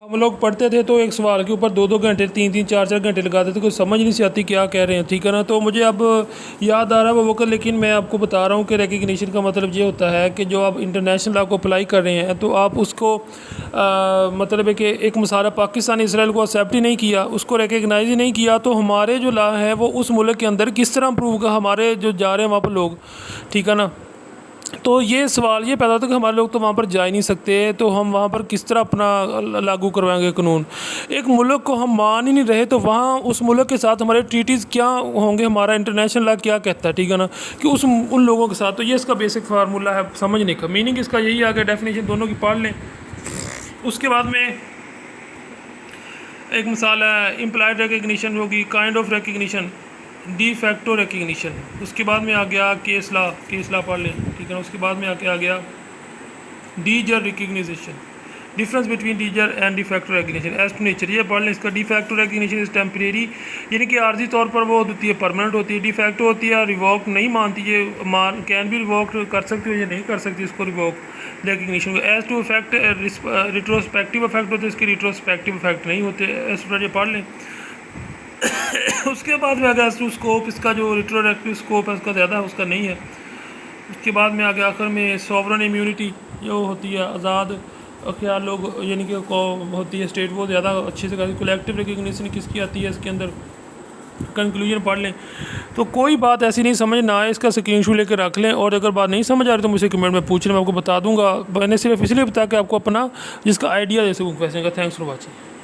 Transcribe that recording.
हम लोग पढ़ते थे तो एक सवाल के ऊपर 2-2 घंटे 3-3 4-4 घंटे लगाते थे, कोई समझ नहीं सी आती क्या कह रहे हैं, ठीक है ना। तो मुझे अब याद आ रहा है वो वक्त, लेकिन मैं आपको बता रहा हूँ कि रिकग्निशन का मतलब ये होता है कि जो आप इंटरनेशनल लॉ को अप्लाई कर रहे हैं तो आप उसको मतलब है कि एक मिसाल पाकिस्तान इसराइल को एक्सेप्ट ही नहीं किया, उसको रिकग्नाइज ही नहीं किया, तो हमारे जो लॉ है वो उस मुल्क के अंदर किस तरह प्रूव का हमारे जो जा रहे हैं वहाँ पर लोग, ठीक है ना। तो ये सवाल ये पैदा होता है कि हमारे लोग तो वहाँ पर जा ही नहीं सकते, तो हम वहाँ पर किस तरह अपना लागू करवाएंगे कानून। एक मुल्क को हम मान ही नहीं रहे तो वहाँ उस मुल्क के साथ हमारे ट्रीटीज़ क्या होंगे, हमारा इंटरनेशनल लॉ क्या कहता है, ठीक है ना, कि उन लोगों के साथ। तो ये इसका बेसिक फार्मूला है समझने का, मीनिंग इसका यही आ गया। डेफिनेशन दोनों की पढ़ लें। उसके बाद में एक मिसाल है इम्प्लाइड रिकग्निशन होगी, kind of recognition, D facto recognition. उसके बाद में आ गया केस लॉ पढ़ लें, ठीक है ना। उसके बाद में आ गया de jure recognition, difference between de jure and de facto recognition as to nature, ये पढ़ लें। इसका de facto recognition is temporary, यानी कि आर्जी तौर पर वो होती है, परमानेंट होती है। डी फैक्टो होती है रिवोक नहीं मानती, ये कैन भी रिवोक कर सकती हो या नहीं कर सकती इसको रिवोक रिकग्निशन को। As to effect retrospective effect होते हैं, इसके रिट्रोस्पेक्टिव इफेक्ट नहीं होते। ये पढ़ लें। उसके बाद में आ गया टू स्कोप, इसका जो रिट्रोएक्टिव स्कोप है उसका ज़्यादा है, उसका नहीं है। उसके बाद में आ गया आखिर में सॉवरन इम्यूनिटी, जो होती है आज़ाद ख्याल लोग, यानी कि होती है स्टेट, वो ज़्यादा अच्छे से करती है। कलेक्टिव रिकग्निशन किसकी आती है इसके अंदर, कंक्लूजन पढ़ लें। तो कोई बात ऐसी नहीं समझ ना आए, इसका स्क्रीनशॉट लेकर रख लें, और अगर बात नहीं समझ आ रही तो मुझे कमेंट में पूछ लें, मैं आपको बता दूंगा। मैंने सिर्फ इसलिए बताया कि आपको अपना जिसका आइडिया जैसे वो वैसे का। Thanks for watching.